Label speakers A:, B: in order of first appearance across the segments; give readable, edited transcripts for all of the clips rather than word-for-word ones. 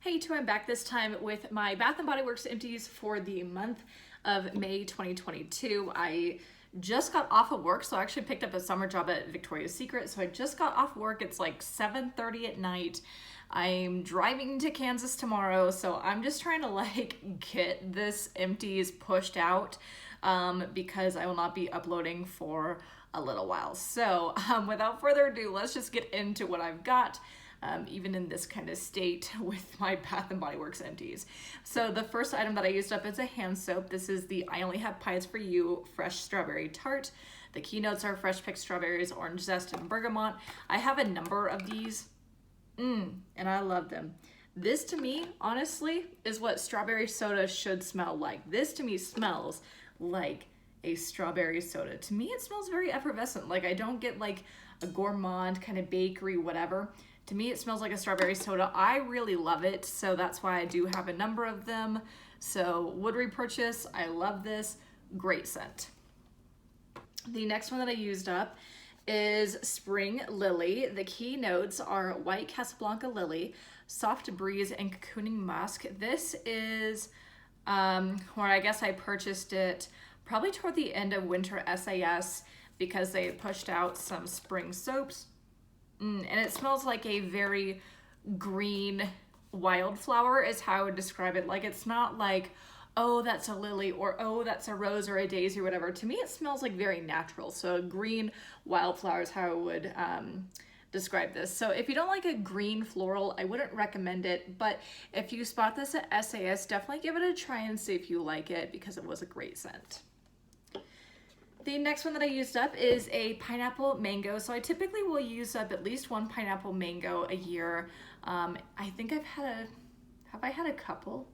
A: Hey, I'm back this time with my Bath & Body Works empties for the month of May 2022. I just got off of work, so I actually picked up a summer job at Victoria's Secret. So I just got off work. It's like 7:30 at night. I'm driving to Kansas tomorrow, so I'm just trying to get this empties pushed out because I will not be uploading for a little while. So without further ado, let's just get into what I've got. Even in this kind of state with my Bath & Body Works empties. So the first item that I used up is a hand soap. This is the I Only Have Pies For You Fresh Strawberry Tart. The keynotes are fresh picked strawberries, orange zest, and bergamot. I have a number of these, and I love them. This to me, honestly, is what strawberry soda should smell like. This to me smells like a strawberry soda. To me, it smells very effervescent. Like I don't get like a gourmand kind of bakery, whatever. To me, it smells like a strawberry soda. I really love it, so that's why I do have a number of them. So would repurchase. I love this. Great scent. The next one that I used up is Spring Lily. The key notes are White Casablanca Lily, Soft Breeze, and Cocooning Musk. This is where I guess I purchased it probably toward the end of winter SAS because they pushed out some spring soaps. And it smells like a very green wildflower is how I would describe it. Like it's not like, oh, that's a lily or oh, that's a rose or a daisy or whatever. To me, it smells like very natural. So a green wildflower is how I would describe this. So if you don't like a green floral, I wouldn't recommend it. But if you spot this at SAS, definitely give it a try and see if you like it because it was a great scent. The next one that I used up is a pineapple mango. So I typically will use up at least one pineapple mango a year. I think have I had a couple?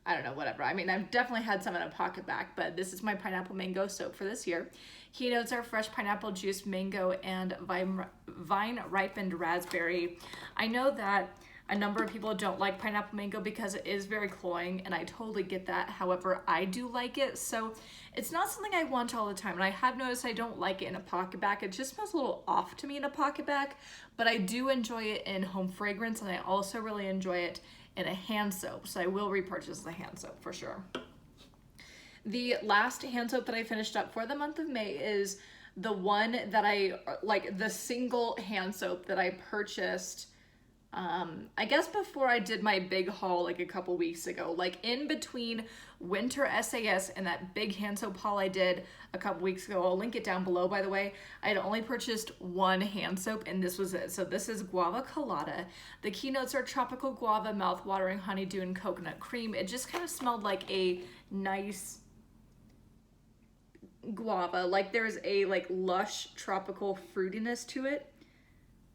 A: I don't know, whatever. I mean, I've definitely had some in a pocket back, but this is my pineapple mango soap for this year. Keynotes are fresh pineapple juice, mango, and vine ripened raspberry. I know that a number of people don't like pineapple mango because it is very cloying, and I totally get that. However, I do like it, so it's not something I want all the time. And I have noticed I don't like it in a pocket bag. It just smells a little off to me in a pocket bag, but I do enjoy it in home fragrance, and I also really enjoy it in a hand soap. So I will repurchase the hand soap for sure. The last hand soap that I finished up for the month of May is the one that the single hand soap that I purchased I guess before I did my big haul like a couple weeks ago, like in between winter SAS and that big hand soap haul I did a couple weeks ago. I'll link it down below, by the way. I had only purchased one hand soap and this was it. So this is Guava Colada. The keynotes are tropical guava, mouth-watering honeydew, and coconut cream. It just kind of smelled like a nice guava. Like there's a lush tropical fruitiness to it.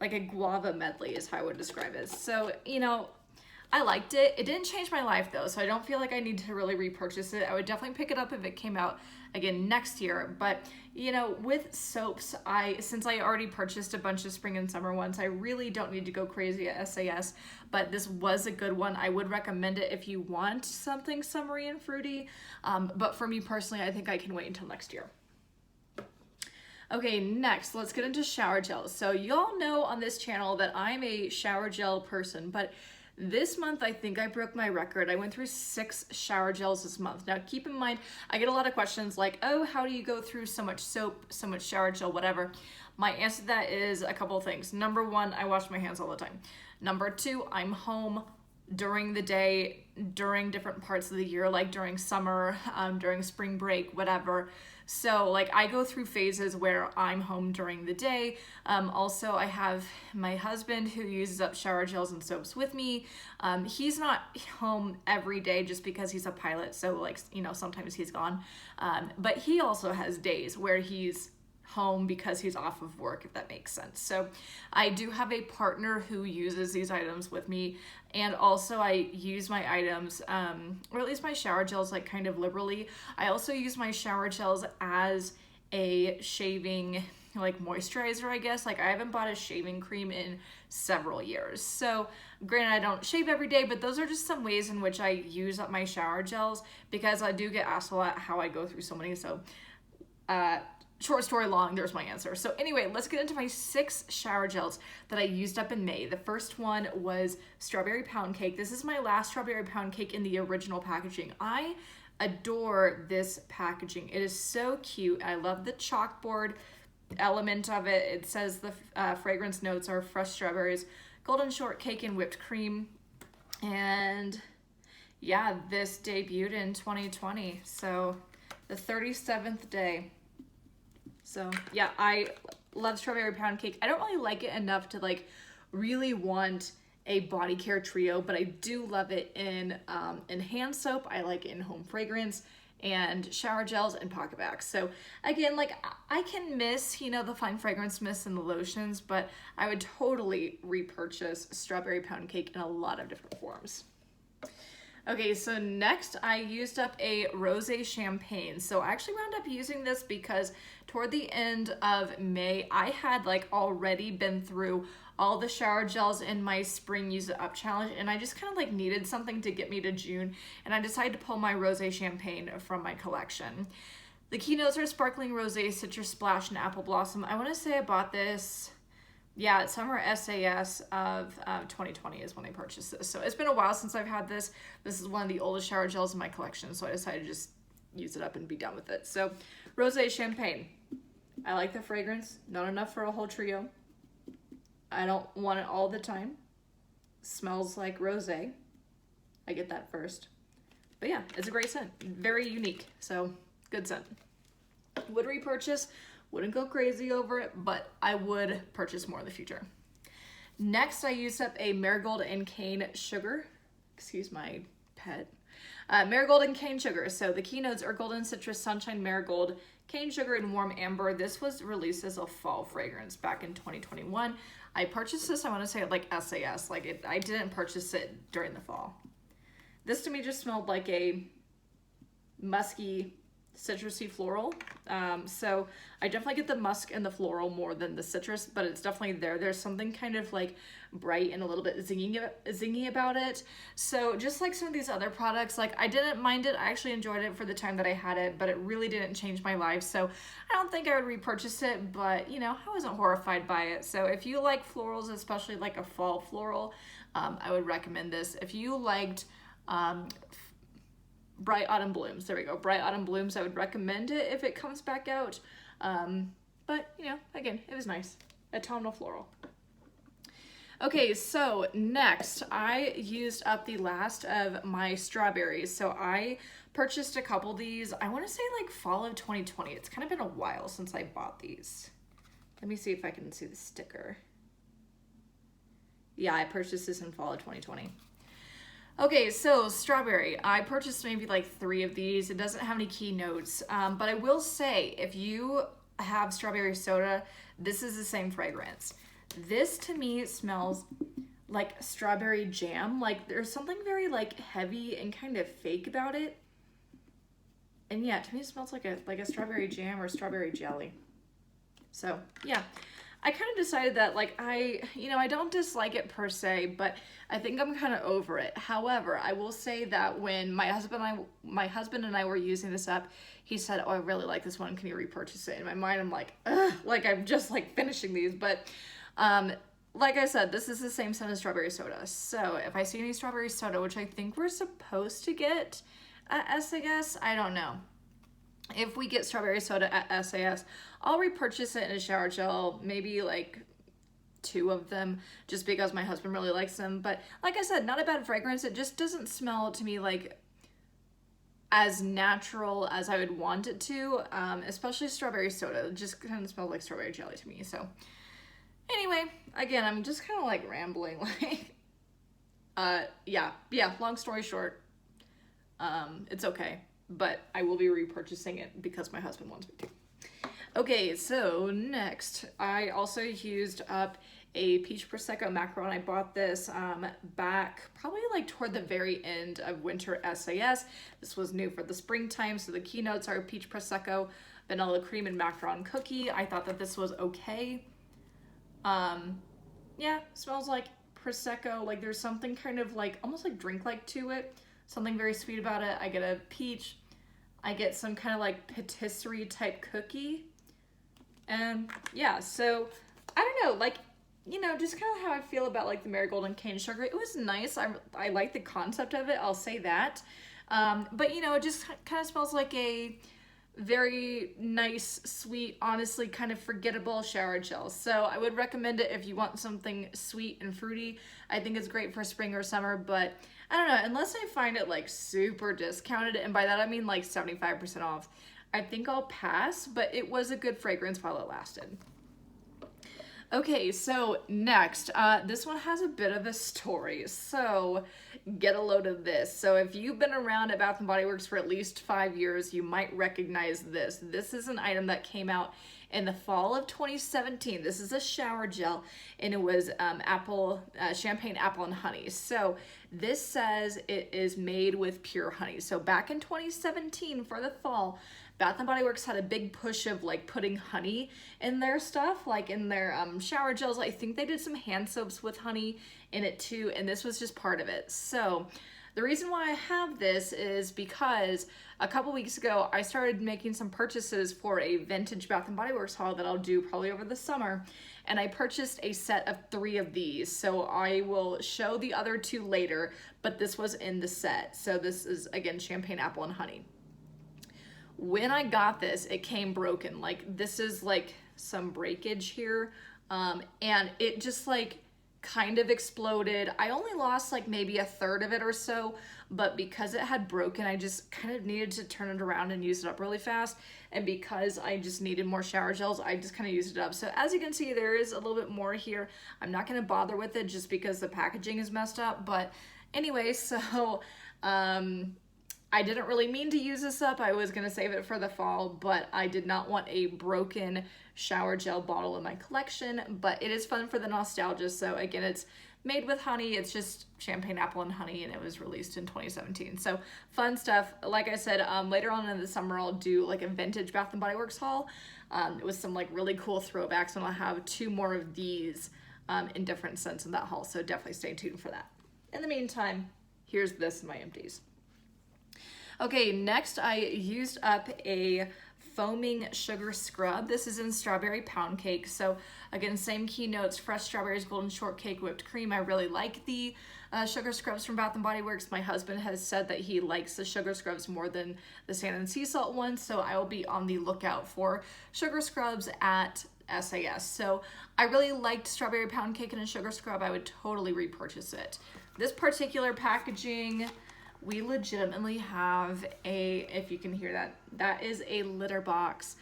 A: Like a guava medley is how I would describe it. So, I liked it. It didn't change my life though, so I don't feel like I need to really repurchase it. I would definitely pick it up if it came out again next year. But, with soaps, since I already purchased a bunch of spring and summer ones, I really don't need to go crazy at SAS, but this was a good one. I would recommend it if you want something summery and fruity. But for me personally, I think I can wait until next year. Okay, next, let's get into shower gels. So y'all know on this channel that I'm a shower gel person, but this month I think I broke my record. I went through 6 shower gels this month. Now keep in mind, I get a lot of questions like, oh, how do you go through so much soap, so much shower gel, whatever. My answer to that is a couple of things. Number 1, I wash my hands all the time. Number 2, I'm home during the day, during different parts of the year, like during summer, during spring break, whatever. So I go through phases where I'm home during the day. Also, I have my husband who uses up shower gels and soaps with me. He's not home every day just because he's a pilot. So sometimes he's gone. But he also has days where he's home because he's off of work, if that makes sense. So I do have a partner who uses these items with me, and also I use my items, or at least my shower gels, kind of liberally. I also use my shower gels as a shaving moisturizer, I guess. I haven't bought a shaving cream in several years. So granted, I don't shave every day, but those are just some ways in which I use up my shower gels because I do get asked a lot how I go through so many. So short story long, there's my answer. So anyway, let's get into my 6 shower gels that I used up in May. The first one was strawberry pound cake. This is my last strawberry pound cake in the original packaging. I adore this packaging. It is so cute. I love the chalkboard element of it. It says the fragrance notes are fresh strawberries, golden shortcake, and whipped cream. And yeah, this debuted in 2020. So the 37th day. So yeah, I love strawberry pound cake. I don't really like it enough to like really want a body care trio, but I do love it in hand soap. I like it in home fragrance and shower gels and pocket bags. So again, like I can miss, you know, the fine fragrance mists and the lotions, but I would totally repurchase strawberry pound cake in a lot of different forms. Okay, so next I used up a rosé champagne. So I actually wound up using this because toward the end of May, I had like already been through all the shower gels in my spring use it up challenge, and I just kind of like needed something to get me to June, and I decided to pull my rosé champagne from my collection. The keynotes are sparkling rosé, citrus splash, and apple blossom. I want to say I bought this, yeah, summer SAS of 2020 is when I purchased this. So it's been a while since I've had this. This is one of the oldest shower gels in my collection, so I decided to just use it up and be done with it. So rosé champagne. I like the fragrance, not enough for a whole trio. I don't want it all the time. Smells like rosé. I get that first. But yeah, it's a great scent. Very unique. So good scent. Would repurchase. Wouldn't go crazy over it, but I would purchase more in the future. Next, I used up a marigold and cane sugar. Excuse my pet. Marigold and cane sugar. So the keynotes are golden citrus, sunshine marigold, cane sugar, and warm amber. This was released as a fall fragrance back in 2021. I purchased this, I want to say, like SAS. I didn't purchase it during the fall. This to me just smelled like a musky, citrusy floral. So I definitely get the musk and the floral more than the citrus, but it's definitely there. There's something kind of like bright and a little bit zingy about it. So just like some of these other products, like I didn't mind it. I actually enjoyed it for the time that I had it, but it really didn't change my life. So I don't think I would repurchase it, but you know, I wasn't horrified by it. So if you like florals, especially like a fall floral, I would recommend this. If you liked Bright Autumn Blooms, there we go, Bright Autumn Blooms, I would recommend it if it comes back out. But you know, again, it was nice. Autumnal floral. Okay, so next I used up the last of my strawberries. So I purchased a couple of these, I want to say like fall of 2020. It's kind of been a while since I bought these. Let me see if I can see the sticker. Yeah, I purchased this in fall of 2020. Okay, so strawberry. I purchased maybe like 3 of these. It doesn't have any keynotes, but I will say if you have strawberry soda, this is the same fragrance. This to me smells like strawberry jam. Like there's something very like heavy and kind of fake about it. And yeah, to me it smells like a strawberry jam or strawberry jelly. So yeah, I kind of decided that like I don't dislike it per se, but I think I'm kind of over it. However, I will say that when my husband and I were using this up, he said, "Oh, I really like this one. Can you repurchase it?" In my mind, I'm like, ugh, like I'm just like finishing these, but like I said, this is the same scent as strawberry soda. So if I see any strawberry soda, which I think we're supposed to get at SAS, I don't know. If we get strawberry soda at SAS, I'll repurchase it in a shower gel, maybe like 2 of them, just because my husband really likes them. But like I said, not a bad fragrance. It just doesn't smell to me like as natural as I would want it to, especially strawberry soda. It just kind of smells like strawberry jelly to me. So anyway, again, I'm just kind of like rambling, like, yeah, long story short, it's okay, but I will be repurchasing it because my husband wants me to. Okay, so next, I also used up a Peach Prosecco Macaron. I bought this back probably like toward the very end of winter SAS. This was new for the springtime, so the keynotes are Peach Prosecco, vanilla cream, and macaron cookie. I thought that this was okay. Yeah, smells like Prosecco. Like there's something kind of like, almost like drink-like to it. Something very sweet about it. I get a peach. I get some kind of like patisserie type cookie. And yeah, so I don't know, like, you know, just kind of how I feel about like the marigold and cane sugar. It was nice. I like the concept of it. I'll say that. But you know, it just kind of smells like a very nice, sweet, honestly kind of forgettable shower gel. So I would recommend it if you want something sweet and fruity. I think it's great for spring or summer, but I don't know, unless I find it like super discounted, and by that I mean like 75% off, I think I'll pass, but it was a good fragrance while it lasted. Okay, so next, this one has a bit of a story, so get a load of this. So if you've been around at Bath & Body Works for at least 5 years, you might recognize this. This is an item that came out in the fall of 2017. This is a shower gel, and it was champagne apple and honey. So this says it is made with pure honey. So back in 2017 for the fall, Bath & Body Works had a big push of like putting honey in their stuff, like in their shower gels. I think they did some hand soaps with honey in it too, and this was just part of it. So the reason why I have this is because a couple weeks ago, I started making some purchases for a vintage Bath & Body Works haul that I'll do probably over the summer. And I purchased a set of 3 of these. So I will show the other 2 later, but this was in the set. So this is, again, champagne apple and honey. When I got this, it came broken. Like, this is like some breakage here. And it just like kind of exploded. I only lost like maybe a third of it or so, but because it had broken, I just kind of needed to turn it around and use it up really fast. And because I just needed more shower gels, I just kind of used it up. So as you can see, there is a little bit more here. I'm not going to bother with it just because the packaging is messed up. But anyway, so I didn't really mean to use this up. I was going to save it for the fall, but I did not want a broken shower gel bottle in my collection. But it is fun for the nostalgia. So again, it's made with honey. It's just champagne apple and honey, and it was released in 2017. So fun stuff. Like I said, later on in the summer, I'll do like a vintage Bath & Body Works haul with some like really cool throwbacks, and I'll have 2 more of these in different scents in that haul. So definitely stay tuned for that. In the meantime, here's this in my empties. Okay, next I used up a foaming sugar scrub. This is in strawberry pound cake. So again, same keynotes: fresh strawberries, golden shortcake, whipped cream. I really like the sugar scrubs from Bath & Body Works. My husband has said that he likes the sugar scrubs more than the sand and sea salt ones. So I will be on the lookout for sugar scrubs at SAS. So I really liked strawberry pound cake and a sugar scrub. I would totally repurchase it. This particular packaging, we legitimately have if you can hear that, that is a litter box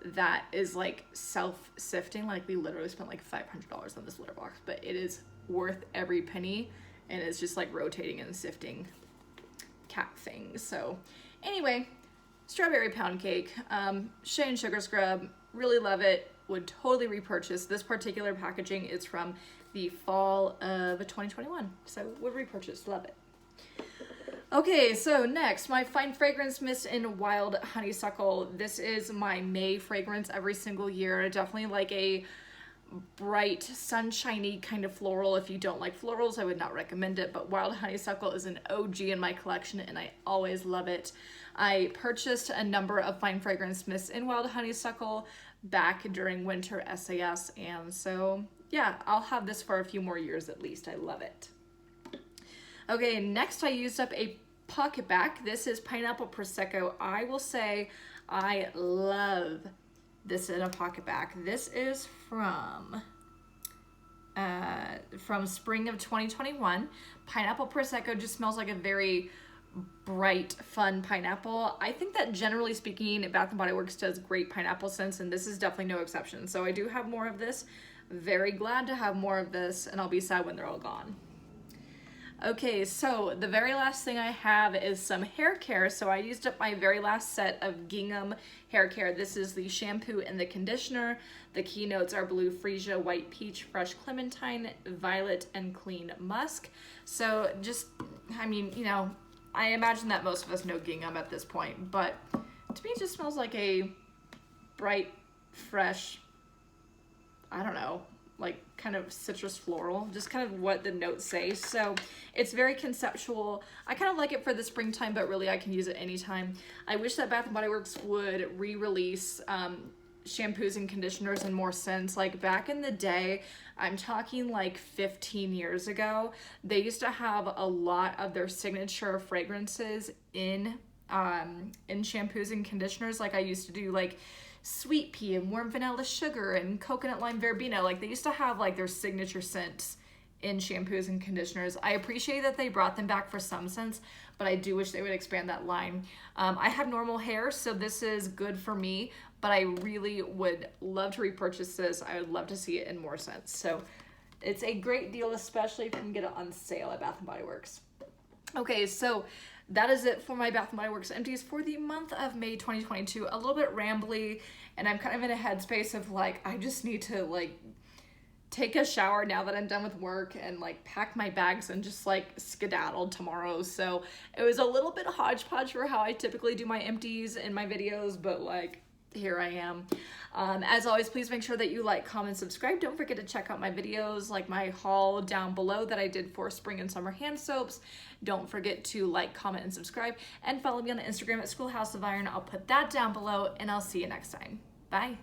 A: that is like self-sifting. Like, we literally spent like $500 on this litter box, but it is worth every penny, and it's just like rotating and sifting cat things. So anyway, strawberry pound cake, shea and sugar scrub, really love it, would totally repurchase. This particular packaging is from the fall of 2021, so would repurchase, love it. Okay, so next, my Fine Fragrance Mist in Wild Honeysuckle. This is my May fragrance every single year. Definitely like a bright, sunshiny kind of floral. If you don't like florals, I would not recommend it, but Wild Honeysuckle is an OG in my collection, and I always love it. I purchased a number of Fine Fragrance Mists in Wild Honeysuckle back during winter SAS, and so yeah, I'll have this for a few more years at least. I love it. Okay, next I used up a pocket back. This is Pineapple Prosecco. I will say I love this in a pocket back. This is from spring of 2021. Pineapple Prosecco just smells like a very bright, fun pineapple. I think that generally speaking, Bath & Body Works does great pineapple scents, and this is definitely no exception. So I do have more of this. Very glad to have more of this, and I'll be sad when they're all gone. Okay, so the very last thing I have is some hair care. So I used up my very last set of gingham hair care. This is the shampoo and the conditioner. The keynotes are blue freesia, white peach, fresh clementine, violet, and clean musk. So just, I mean, you know, I imagine that most of us know gingham at this point, but to me it just smells like a bright, fresh, I don't know, like kind of citrus floral, just kind of what the notes say. So it's very conceptual. I kind of like it for the springtime, but really I can use it anytime. I wish that Bath & Body Works would re-release shampoos and conditioners in more scents. Like back in the day, I'm talking like 15 years ago, they used to have a lot of their signature fragrances in shampoos and conditioners. Like I used to do like sweet pea and warm vanilla sugar and coconut lime verbena. Like they used to have like their signature scents in shampoos and conditioners. I appreciate that they brought them back for some scents, but I do wish they would expand that line. I have normal hair, so this is good for me, but I really would love to repurchase this. I would love to see it in more scents. So it's a great deal, especially if you can get it on sale at Bath & Body Works. Okay, so that is it for my Bath & Body Works empties for the month of May 2022. A little bit rambly, and I'm kind of in a headspace of like, I just need to like take a shower now that I'm done with work and like pack my bags and just like skedaddle tomorrow. So it was a little bit hodgepodge for how I typically do my empties in my videos, but like here I am. As always, please make sure that you like, comment, subscribe. Don't forget to check out my videos, like my haul down below that I did for spring and summer hand soaps. Don't forget to like, comment, and subscribe, and follow me on Instagram at Schoolhouse of Iron. I'll put that down below, and I'll see you next time. Bye.